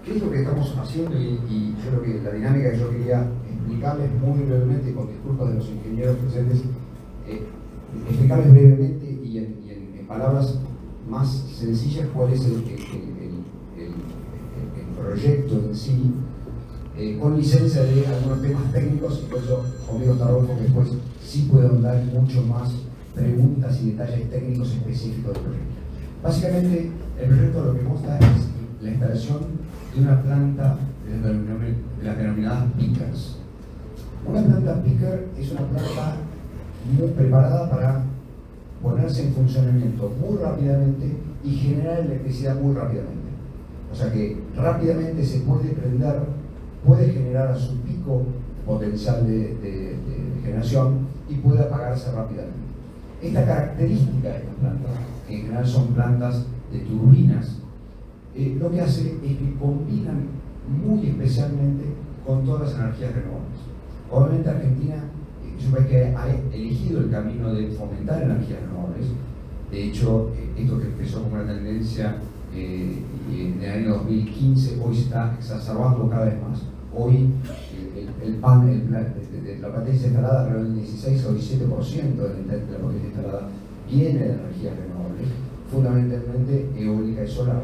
¿Qué es lo que estamos haciendo? Y yo creo que la dinámica que yo quería explicarles muy brevemente, con disculpas de los ingenieros presentes, explicarles brevemente y en palabras más sencillas cuál es el proyecto en sí, con licencia de algunos temas técnicos, y por eso conmigo está Rodolfo, que después sí puedo dar mucho más preguntas y detalles técnicos específicos del proyecto. Básicamente, el proyecto lo que muestra es la instalación de una planta de las denominadas pickers. Una planta picker es una planta muy preparada para ponerse en funcionamiento muy rápidamente y generar electricidad muy rápidamente. O sea que rápidamente se puede prender, puede generar a su pico potencial de generación y puede apagarse rápidamente. Esta característica de estas plantas, que en general son plantas de turbinas, lo que hace es que combinan muy especialmente con todas las energías renovables. Obviamente Argentina es un país que ha elegido el camino de fomentar energías renovables. De hecho, esto que empezó como una tendencia en el año 2015, hoy se está exacerbando cada vez más. Hoy la potencia instalada alrededor del 16 o 17% de la potencia instalada viene de energías renovables, fundamentalmente eólica y solar.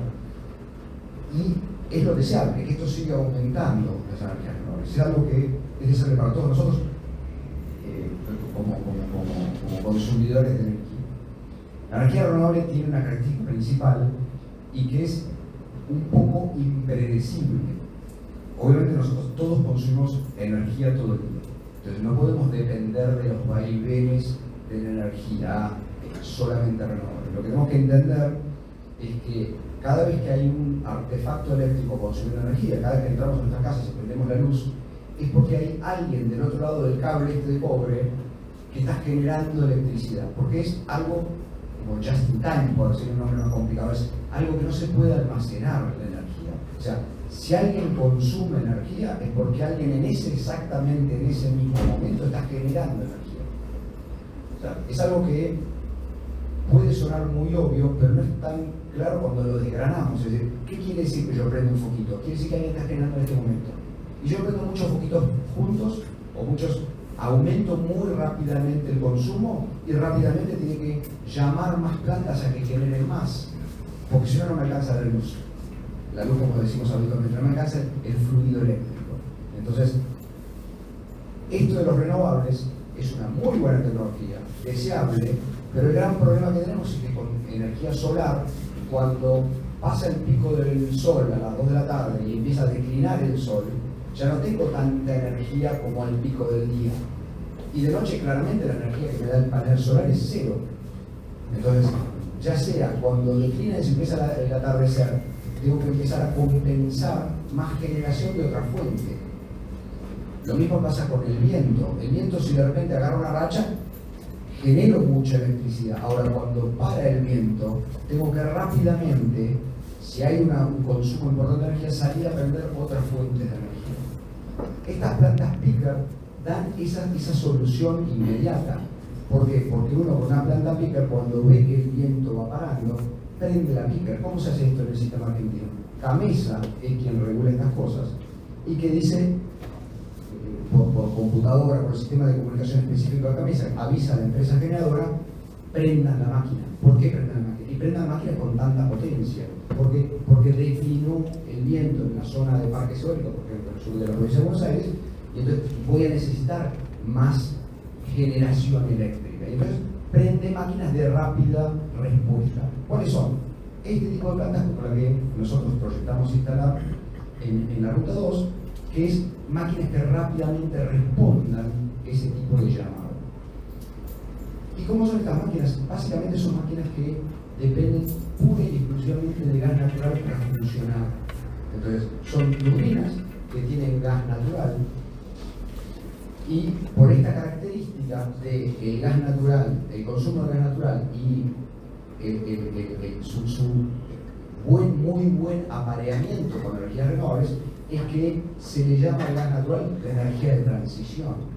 Y es lo deseable, que esto siga aumentando las energías renovables. Es algo que es deseable para todos nosotros como consumidores de energía. La energía renovable tiene una característica principal y que es un poco impredecible. Obviamente nosotros todos consumimos energía todo el día. Entonces no podemos depender de los vaivenes de la energía solamente renovable. Lo que tenemos que entender es que cada vez que hay un artefacto eléctrico consumiendo energía, cada vez que entramos en nuestras casas y prendemos la luz, es porque hay alguien del otro lado del cable de cobre que está generando electricidad. Porque es algo como just in time, por decir un nombre más complicado, es algo que no se puede almacenar la energía. O sea, si alguien consume energía es porque alguien exactamente en ese mismo momento está generando energía. O sea, es algo que puede sonar muy obvio, pero no es tan claro cuando lo desgranamos. Es decir, ¿qué quiere decir que yo prendo un foquito? Quiere decir que alguien está generando en este momento. Y yo prendo muchos foquitos juntos, o muchos, aumento muy rápidamente el consumo y rápidamente tiene que llamar más plantas a que generen más, porque si no, no me alcanza la luz. La luz, como decimos habitualmente, no me alcanza el fluido eléctrico. Entonces, esto de los renovables es una muy buena tecnología, deseable, pero el gran problema que tenemos es que con energía solar, cuando pasa el pico del sol a las 2 de la tarde y empieza a declinar el sol, ya no tengo tanta energía como al pico del día. Y de noche claramente la energía que me da el panel solar es cero. Entonces, ya sea cuando declina y se empieza el atardecer, tengo que empezar a compensar más generación de otra fuente. Lo mismo pasa con el viento. El viento, si de repente agarra una racha, genero mucha electricidad. Ahora, cuando para el viento, tengo que rápidamente, si hay un consumo importante de energía, salir a prender otras fuentes de energía. Estas plantas picker dan esa solución inmediata. ¿Por qué? Porque uno con una planta picker, cuando ve que el viento va parando, prende la picker. ¿Cómo se hace esto en el sistema argentino? Camesa es quien regula estas cosas y que dice, por computadora, por el sistema de comunicación específico de Camesa, avisa a la empresa generadora, prendan la máquina. ¿Por qué prendan la máquina? Y prendan la máquina con tanta potencia. Porque declinó el viento en la zona de parques eólicos, por ejemplo, en el sur de la provincia de Buenos Aires, y entonces voy a necesitar más generación eléctrica. Y entonces prende máquinas de rápida respuesta. ¿Cuáles son? Este tipo de plantas como la que nosotros proyectamos instalar en la ruta 2, que es máquinas que rápidamente respondan ese tipo de llamado. ¿Y cómo son estas máquinas? Básicamente son máquinas que dependen pura y exclusivamente de gas natural para funcionar. Entonces, son turbinas que tienen gas natural y por esta característica de gas natural, el consumo de gas natural y su muy buen apareamiento con energías renovables, es que se le llama al gas natural la energía de transición.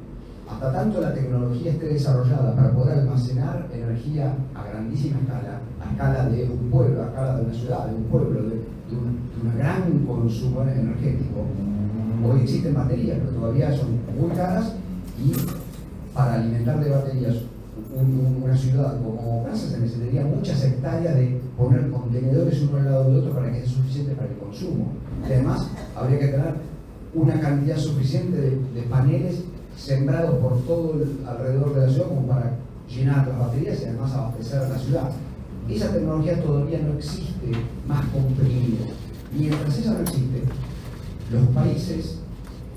Hasta tanto la tecnología esté desarrollada para poder almacenar energía a grandísima escala, a escala de un pueblo, a escala de una ciudad, de un pueblo, de un gran consumo energético. Hoy existen baterías, pero todavía son muy caras, y para alimentar de baterías una ciudad como Kansas se necesitaría muchas hectáreas de poner contenedores uno al lado del otro para que sea suficiente para el consumo. Y además habría que tener una cantidad suficiente de paneles sembrados por todo alrededor de la ciudad como para llenar las baterías y además abastecer a la ciudad. Esa tecnología todavía no existe más comprimida. Mientras esa no existe, los países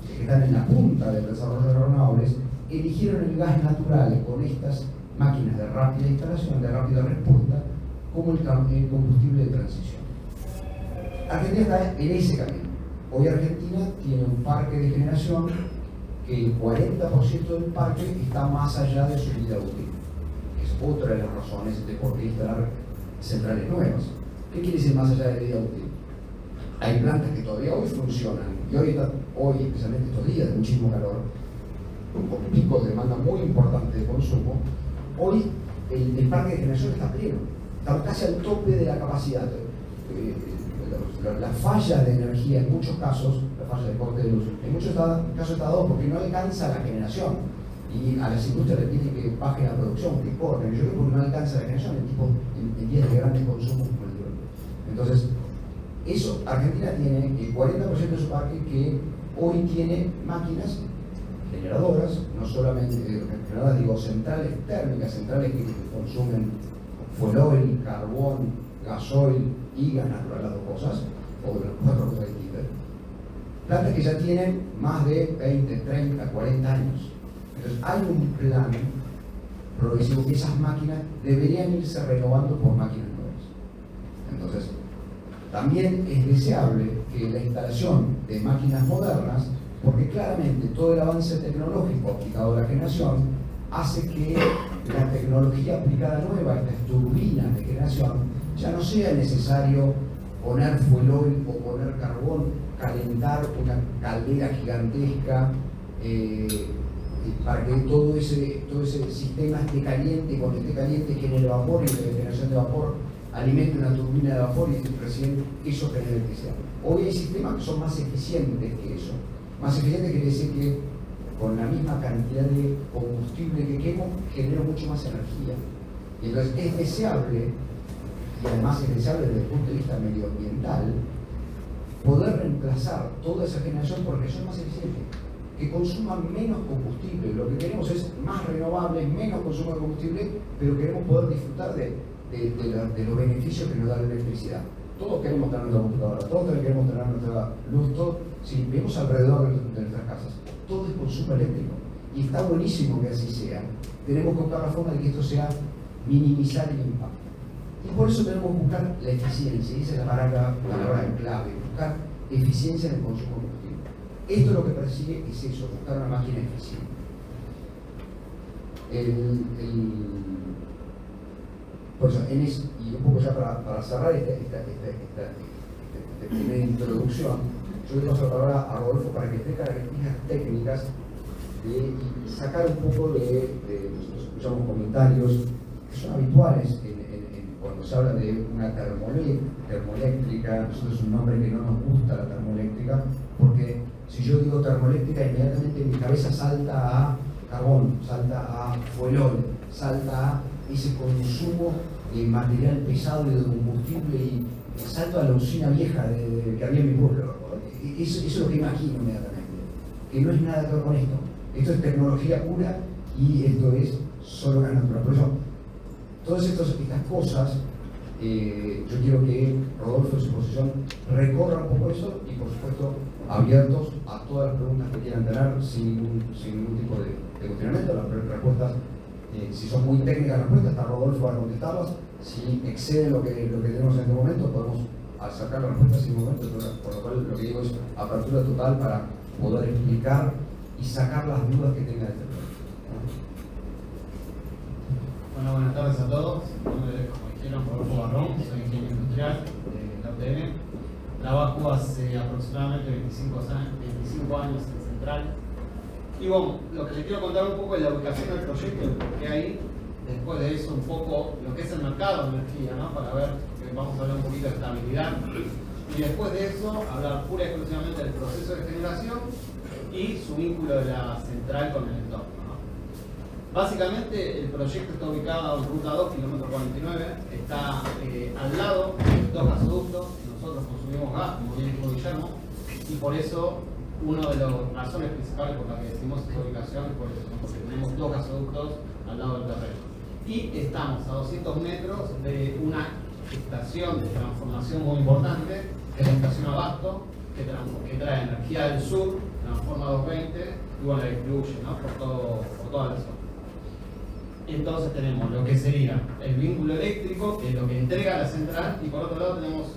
que están en la punta del desarrollo de renovables eligieron el gas natural con estas máquinas de rápida instalación, de rápida respuesta, como el combustible de transición. Argentina está en ese camino. Hoy Argentina tiene un parque de generación que el 40% del parque está más allá de su vida útil. Es otra de las razones de por qué instalar centrales nuevas. ¿Qué quiere decir más allá de vida útil? Hay plantas que todavía hoy funcionan, y hoy especialmente estos días de muchísimo calor, con picos de demanda muy importante de consumo, hoy el parque de generación está pleno, estamos casi al tope de la capacidad. La falla de energía en muchos casos, la falla de corte de luz, en muchos casos está dado porque no alcanza la generación, y a las industrias les piden que bajen la producción, que corten. Yo creo que no alcanza la generación en días de grandes consumos como el de hoy. Entonces, eso, Argentina tiene el 40% de su parque que hoy tiene máquinas generadoras, no solamente generadoras, digo, centrales térmicas, centrales que consumen fuel oil, carbón, gasoil y gas natural, las dos cosas, o las cuatro cosas distintas. Plantas que ya tienen más de 20, 30, 40 años. Entonces hay un plan progresivo que esas máquinas deberían irse renovando por máquinas nuevas. Entonces, también es deseable que la instalación de máquinas modernas, porque claramente todo el avance tecnológico aplicado a la generación hace que la tecnología aplicada nueva, estas turbinas de generación, ya no sea necesario poner fuel oil o poner carbón, calentar una caldera gigantesca para que todo ese sistema esté caliente, y cuando esté caliente genere vapor, y la generación de vapor alimente una turbina de vapor y recién eso genera electricidad. Hoy hay sistemas que son más eficientes que eso. Más eficiente quiere decir que con la misma cantidad de combustible que quemo genero mucho más energía. Y entonces es deseable, y además es deseable desde el punto de vista medioambiental, poder reemplazar toda esa generación por generación más eficiente, que consuman menos combustible. Lo que queremos es más renovables, menos consumo de combustible, pero queremos poder disfrutar de los beneficios que nos da la electricidad. Todos queremos tener nuestra computadora, todos queremos tener nuestra luz, todo. Si vemos alrededor de nuestras casas, todo es consumo eléctrico. Y está buenísimo que así sea. Tenemos que buscar la forma de que esto sea minimizar el impacto. Y por eso tenemos que buscar la eficiencia, y esa es la palabra clave, buscar eficiencia en el consumo de combustible. Esto lo que persigue es eso, buscar una máquina eficiente. Por eso, y un poco ya para cerrar esta primera introducción, yo le paso la palabra a Rodolfo para que dé características técnicas y sacar un poco nosotros escuchamos comentarios que son habituales cuando se habla de una termoeléctrica. Nosotros es un nombre que no nos gusta, la termoeléctrica, porque si yo digo termoeléctrica, inmediatamente mi cabeza salta a carbón, salta a fuel oil, salta a ese consumo de material pesado y de combustible, y salto a la usina vieja que había en mi pueblo. Eso es lo que imagino inmediatamente, que no es nada que ver con esto. Esto es tecnología pura y esto es solo gas natural. Por eso, todas estas cosas, yo quiero que Rodolfo en su posición recorra un poco eso, y por supuesto abiertos a todas las preguntas que quieran tener sin ningún tipo de cuestionamiento. Las respuestas, si son muy técnicas las respuestas, está Rodolfo para contestarlas. Si excede lo que tenemos en este momento, podemos sacar las respuestas en un momento, por lo cual lo que digo es apertura total para poder explicar y sacar las dudas que tenga este tema. Bueno, buenas tardes a todos. Mi nombre es, como dijeron, Rodolfo Barrón, soy ingeniero industrial de la UTN. Trabajo hace aproximadamente 25 años en Central. Y bueno, lo que les quiero contar un poco es la ubicación del proyecto, el por qué ahí. Después de eso, un poco lo que es el mercado de energía, ¿no? Para ver, que vamos a hablar un poquito de estabilidad. y después de eso hablar pura y exclusivamente del proceso de generación y su vínculo de la central con el entorno, ¿no? Básicamente el proyecto está ubicado en ruta 2, kilómetro 49, está al lado de dos gasoductos. Nosotros consumimos gas, como bien dijo Guillermo, y por eso una de las razones principales por las que decimos esta ubicación es por eso, ¿no? Porque tenemos dos gasoductos al lado del terreno. Y estamos a 200 metros de una estación de transformación muy importante, que es la estación Abasto, que trae energía del sur, transforma 220 y bueno, la distribuye, ¿no? por toda la zona. Entonces tenemos lo que sería el vínculo eléctrico, que es lo que entrega la central, y por otro lado tenemos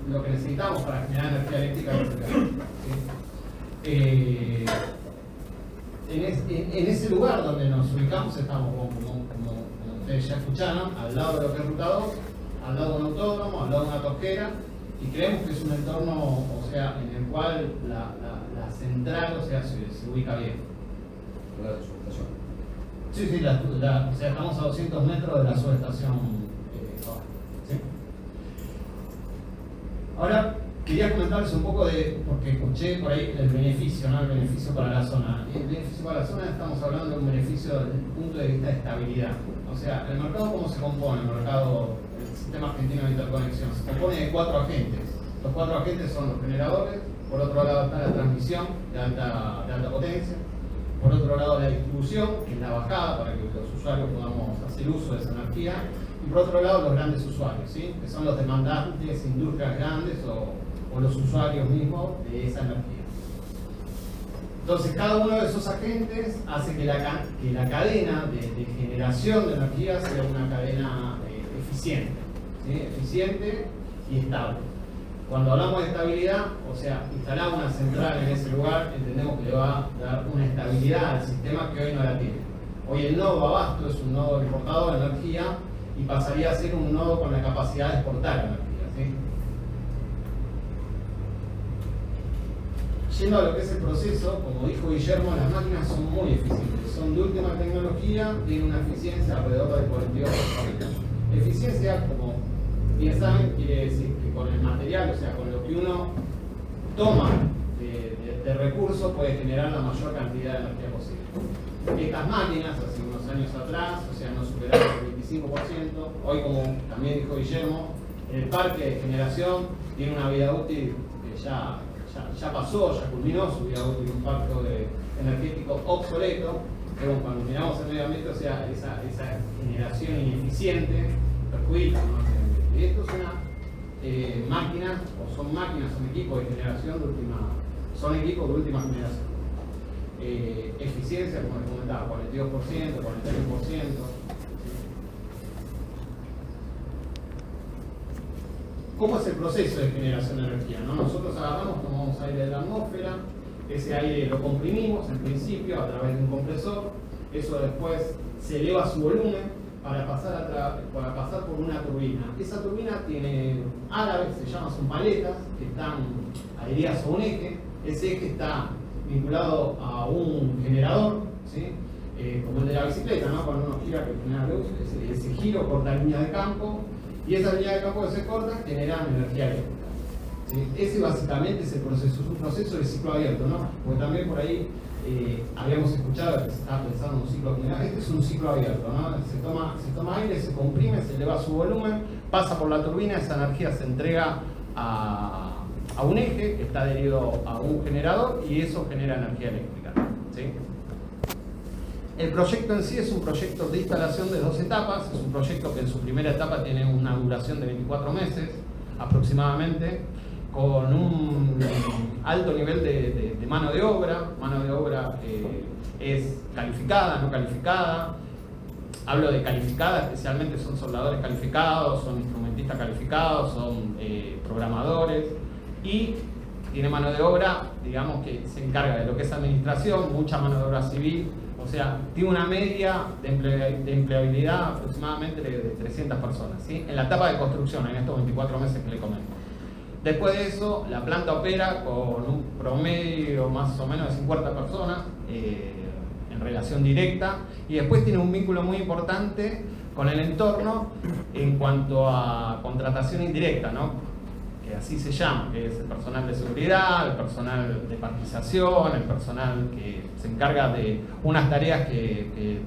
lo que necesitamos para generar energía eléctrica. En ese lugar donde nos ubicamos estamos, como ustedes ya escucharon, al lado de lo que es ruta 2, al lado de un autódromo, al lado de una tosquera, y creemos que es un entorno, o sea, en el cual la central, o sea, se ubica bien. Lugar de su estación. Sí, o sea, estamos a 200 metros de la subestación. ¿Sí? Ahora, quería comentarles un poco porque escuché por ahí el beneficio, ¿no? El beneficio para la zona. Y el beneficio para la zona, estamos hablando de un beneficio desde el punto de vista de estabilidad. O sea, el mercado, ¿cómo se compone? El sistema argentino de interconexión se compone de 4 agentes. Los 4 agentes son los generadores, por otro lado está la transmisión de alta potencia, por otro lado la distribución, que es la bajada para que los usuarios podamos hacer uso de esa energía, y por otro lado los grandes usuarios, ¿sí? Que son los demandantes, industrias grandes o los usuarios mismos de esa energía. Entonces cada uno de esos agentes hace que la cadena de generación de energía sea una cadena eficiente, ¿sí? Eficiente y estable. Cuando hablamos de estabilidad, o sea, instalar una central en ese lugar, entendemos que le va a dar una estabilidad al sistema que hoy no la tiene. Hoy el nodo Abasto es un nodo importador de energía y pasaría a ser un nodo con la capacidad de exportar energía, ¿sí? Yendo a lo que es el proceso, como dijo Guillermo, las máquinas son muy eficientes, son de última tecnología, tienen una eficiencia alrededor del 42%. Eficiencia, como bien saben, quiere decir que con el material, o sea, con lo que uno toma de recursos, puede generar la mayor cantidad de energía posible. Estas máquinas, hace unos años atrás, o sea, no superaron el 25%. Hoy, como también dijo Guillermo, el parque de generación tiene una vida útil que ya pasó, ya culminó su vida útil, un parque energético obsoleto, pero cuando miramos el medio ambiente, o sea, esa generación ineficiente perjudica, ¿no? Y esto es una máquina, o son equipos de generación de última generación. Eficiencia, como les comentaba, 42%, 41%. ¿Cómo es el proceso de generación de energía, ¿no? Nosotros agarramos, tomamos aire de la atmósfera, ese aire lo comprimimos en principio a través de un compresor, eso después se eleva su volumen para pasar por una turbina. Esa turbina tiene álabes, son paletas, que están adheridas a un eje. Ese eje está vinculado a un generador, ¿sí? Como el de la bicicleta, ¿no? Cuando uno gira que genera luz, ese giro corta línea de campo, y esa línea de campo que se corta genera energía eléctrica, ¿sí? Ese básicamente es el proceso, es un proceso de ciclo abierto, ¿no? Porque también por ahí habíamos escuchado que se estaba pensando en un ciclo general. Este es un ciclo abierto, ¿no? Se toma aire, se comprime, se eleva su volumen, pasa por la turbina, esa energía se entrega a un eje que está adherido a un generador y eso genera energía eléctrica, ¿sí? El proyecto en sí es un proyecto de instalación de 2 etapas, es un proyecto que en su primera etapa tiene una duración de 24 meses aproximadamente, con un alto nivel de mano de obra es calificada, no calificada. Hablo de calificada, especialmente son soldadores calificados, son instrumentistas calificados, son programadores, y tiene mano de obra, digamos, que se encarga de lo que es administración, mucha mano de obra civil, o sea, tiene una media de empleabilidad aproximadamente de 300 personas, ¿sí? En la etapa de construcción, en estos 24 meses que le comento. Después de eso, la planta opera con un promedio más o menos de 50 personas en relación directa, y después tiene un vínculo muy importante con el entorno en cuanto a contratación indirecta, ¿no? Que que así se llama, que es el personal de seguridad, el personal de parquización, el personal que se encarga de unas tareas que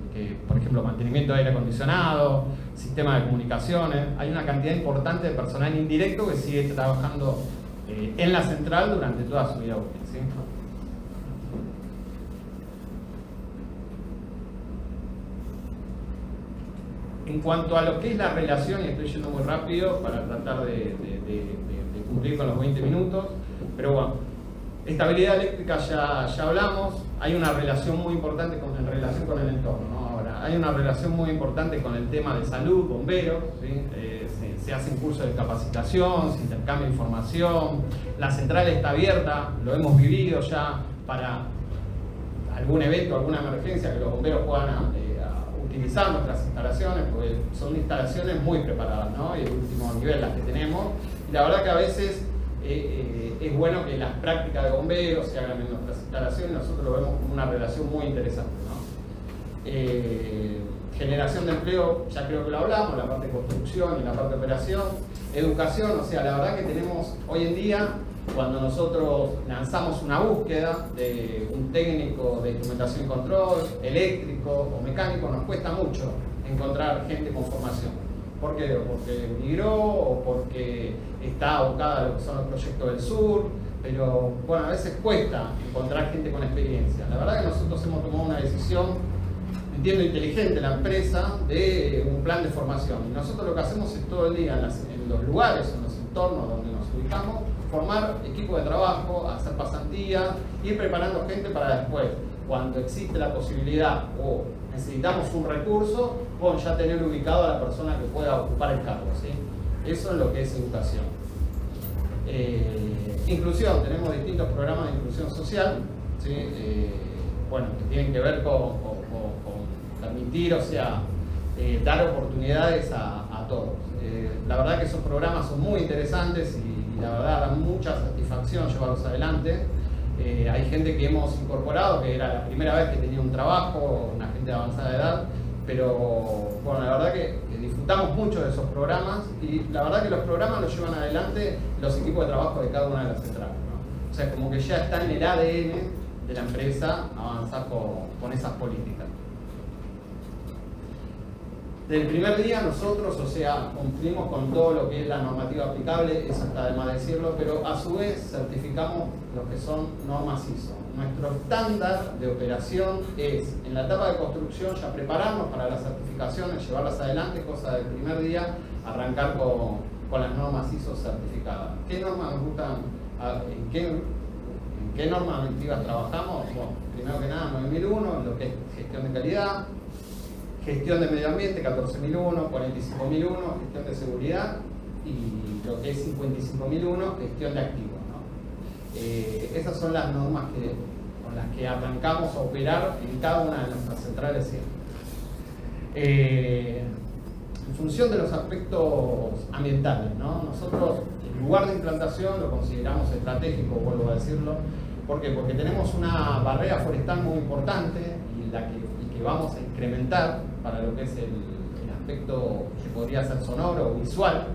por ejemplo, mantenimiento de aire acondicionado, sistema de comunicaciones. Hay una cantidad importante de personal indirecto que sigue trabajando en la central durante toda su vida útil, ¿sí? En cuanto a lo que es la relación, y estoy yendo muy rápido para tratar de cumplir con los 20 minutos, pero bueno, estabilidad eléctrica ya hablamos. Hay una relación muy importante en relación con el entorno, ¿no? Ahora, hay una relación muy importante con el tema de salud, bomberos, ¿sí? Se hacen cursos de capacitación, se intercambia información, la central está abierta, lo hemos vivido ya para algún evento, alguna emergencia, que los bomberos puedan utilizar nuestras instalaciones, porque son instalaciones muy preparadas, ¿no? Y de último nivel las que tenemos, y la verdad que a veces es bueno que las prácticas de bomberos se hagan en nuestras instalaciones. Nosotros lo vemos como una relación muy interesante, ¿no? Generación de empleo, ya creo que lo hablamos, la parte de construcción y la parte de operación. Educación, o sea, la verdad que tenemos hoy en día, cuando nosotros lanzamos una búsqueda de un técnico de instrumentación y control, eléctrico o mecánico, nos cuesta mucho encontrar gente con formación. ¿Por qué? Porque migró o porque está abocada a lo que son los proyectos del sur, pero bueno, a veces cuesta encontrar gente con experiencia. La verdad que nosotros hemos tomado una decisión, entiendo inteligente, la empresa, de un plan de formación. Y nosotros lo que hacemos es todo el día en los lugares, en los entornos donde nos ubicamos, formar equipo de trabajo, hacer pasantías, ir preparando gente para después, cuando existe la posibilidad o necesitamos un recurso, bueno, ya tener ubicado a la persona que pueda ocupar el cargo, ¿sí? Eso es lo que es educación. Inclusión, tenemos distintos programas de inclusión social, ¿sí? Bueno, que tienen que ver con permitir, o sea, dar oportunidades a todos. La verdad que esos programas son muy interesantes y la verdad da mucha satisfacción llevarlos adelante. Hay gente que hemos incorporado, que era la primera vez que tenía un trabajo, una gente de avanzada edad, pero bueno, la verdad que disfrutamos mucho de esos programas y la verdad que los programas los llevan adelante los equipos de trabajo de cada una de las centrales, ¿no? O sea, como que ya está en el ADN de la empresa avanzar con esas políticas. Desde el primer día nosotros, o sea, cumplimos con todo lo que es la normativa aplicable, eso está de más decirlo, pero a su vez certificamos lo que son normas ISO. Nuestro estándar de operación es, en la etapa de construcción, ya prepararnos para las certificaciones, llevarlas adelante, cosa del primer día, arrancar con las normas ISO certificadas. ¿Qué normas nos gustan? ¿En qué normativas trabajamos? Bueno, primero que nada, 9001, lo que es gestión de calidad, gestión de medio ambiente, 14.001, 45.001, gestión de seguridad, y lo que es 55.001, gestión de activos, ¿no? Esas son las normas con las que arrancamos a operar en cada una de nuestras centrales siempre. En función de los aspectos ambientales, ¿no? Nosotros el lugar de implantación lo consideramos estratégico, vuelvo a decirlo. ¿Por qué? Porque tenemos una barrera forestal muy importante y que vamos a incrementar para lo que es el aspecto que podría ser sonoro o visual.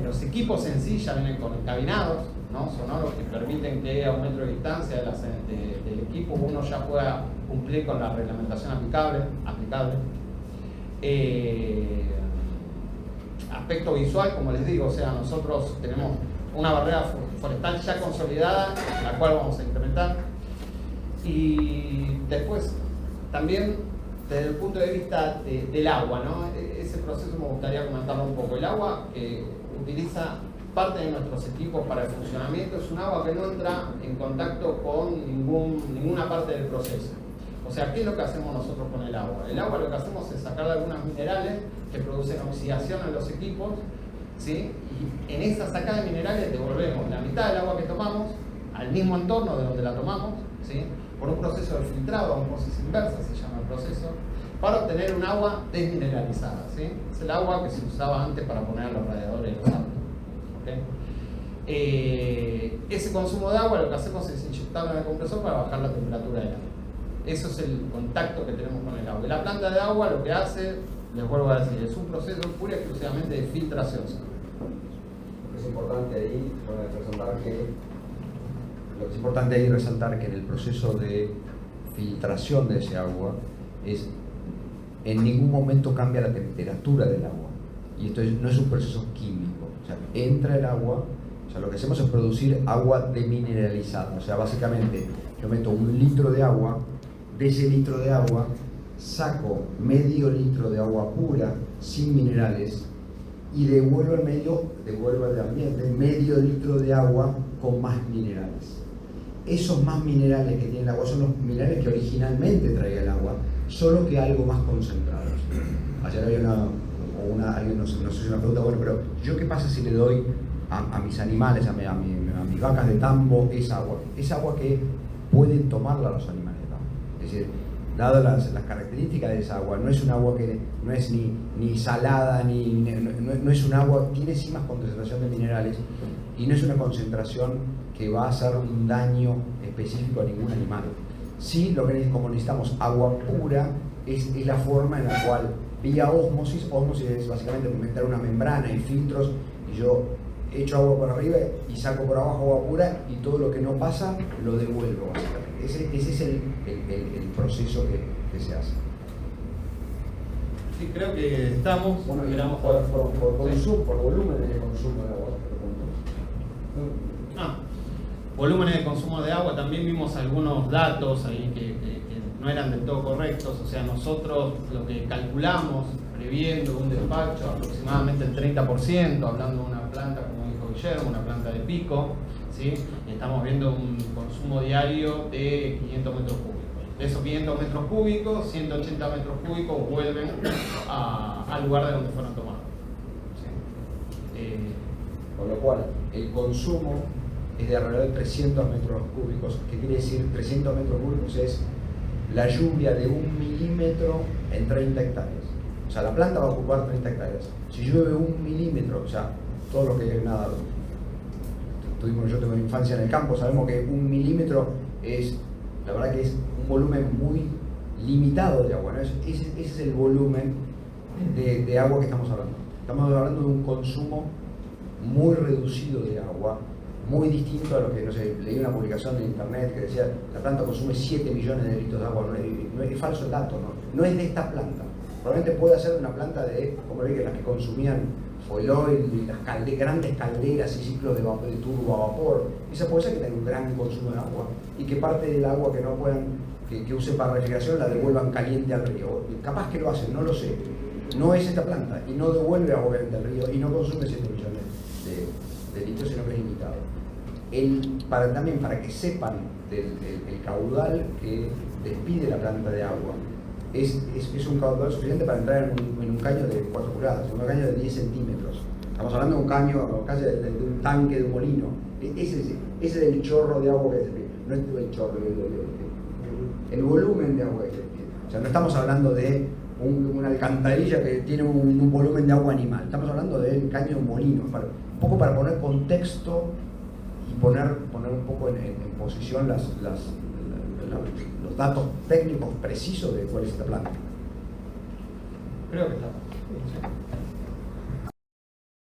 Los equipos en sí ya vienen con encabinados, ¿no? Sonoros que permiten que a 1 metro de distancia del equipo uno ya pueda cumplir con la reglamentación aplicable. Aspecto visual, como les digo, o sea, nosotros tenemos una barrera forestal ya consolidada, la cual vamos a incrementar. Y después, también desde el punto de vista del agua, ¿no? Ese proceso me gustaría comentarlo un poco. El agua que utiliza parte de nuestros equipos para el funcionamiento es un agua que no entra en contacto con ninguna parte del proceso. O sea, ¿qué es lo que hacemos nosotros con el agua? El agua lo que hacemos es sacar algunos minerales que producen oxidación en los equipos, ¿sí? Y en esa sacada de minerales devolvemos la mitad del agua que tomamos al mismo entorno de donde la tomamos, ¿sí? Por un proceso de filtrado, un proceso inverso se llama el proceso, para obtener un agua desmineralizada, ¿sí? Es el agua que se usaba antes para poner los radiadores de los autos, ¿okay? Ese consumo de agua lo que hacemos es inyectarlo en el compresor para bajar la temperatura del agua. Eso es el contacto que tenemos con el agua. Y la planta de agua lo que hace, les vuelvo a decir, es un proceso pura y exclusivamente de filtración. importante ahí resaltar que en el proceso de filtración de ese agua en ningún momento cambia la temperatura del agua, y esto no es un proceso químico, o sea, entra el agua, o sea, lo que hacemos es producir agua demineralizada, o sea, básicamente yo meto 1 litro de agua, de ese litro de agua saco medio litro de agua pura sin minerales y devuelvo al ambiente medio litro de agua con más minerales. Esos más minerales que tiene el agua son los minerales que originalmente traía el agua, solo que algo más concentrados. Ayer había alguien nos hizo una pregunta, bueno, pero ¿yo qué pasa si le doy a mis animales, a mis vacas de tambo esa agua? Es agua que pueden tomarla los animales de tambo. Es decir, dado las características de esa agua, no es un agua que no es ni salada, no es un agua, tiene sí más concentración de minerales y no es una concentración que va a hacer un daño específico a ningún animal. Sí, como necesitamos agua pura, es la forma en la cual, vía ósmosis es básicamente meter una membrana y filtros, y yo echo agua por arriba y saco por abajo agua pura, y todo lo que no pasa lo devuelvo básicamente. Ese es el proceso que se hace. Sí, creo que estamos. Bueno, esperamos por volumen de consumo de agua. Volúmenes de consumo de agua, también vimos algunos datos ahí que no eran del todo correctos. O sea, nosotros lo que calculamos previendo un despacho aproximadamente el 30%, hablando de una planta, como dijo Guillermo, una planta de pico, ¿sí? Estamos viendo un consumo diario de 500 metros cúbicos. De esos 500 metros cúbicos, 180 metros cúbicos vuelven al lugar de donde fueron tomados. ¿Sí? Con lo cual, el consumo es de alrededor de 300 metros cúbicos. ¿Qué quiere decir 300 metros cúbicos? Es la lluvia de 1 milímetro en 30 hectáreas. O sea, la planta va a ocupar 30 hectáreas. Si llueve 1 milímetro, o sea, todo lo que yo tengo infancia en el campo, sabemos que 1 milímetro la verdad que es un volumen muy limitado de agua, ¿no? Ese es el volumen de agua que estamos hablando. Estamos hablando de un consumo muy reducido de agua, muy distinto a lo que, no sé, leí una publicación de internet que decía la planta consume 7 millones de litros de agua. No es falso el dato, no es de esta planta. Probablemente pueda ser de una planta como ve que las que consumían oil y las grandes calderas y ciclos de turbo a vapor. Esa puede ser que tenga un gran consumo de agua y que parte del agua que no puedan, que usen para refrigeración, la devuelvan caliente al río. Capaz que lo hacen, no lo sé. No es esta planta y no devuelve agua caliente al río y no consume 7 millones de litros, sino que es limitado. También para que sepan el caudal que despide la planta de agua, es un caudal suficiente para entrar en un caño de 4 pulgadas, en un caño de 10 centímetros. Estamos hablando de un caño, casi de un tanque de un molino. Ese es el chorro de agua que despide. No es el chorro, el volumen de agua que despide. O sea, no estamos hablando de una alcantarilla que tiene un volumen de agua animal. Estamos hablando del caño de un molino. Un poco para poner contexto y poner un poco en posición los datos técnicos precisos de cuál es esta planta. Creo que está.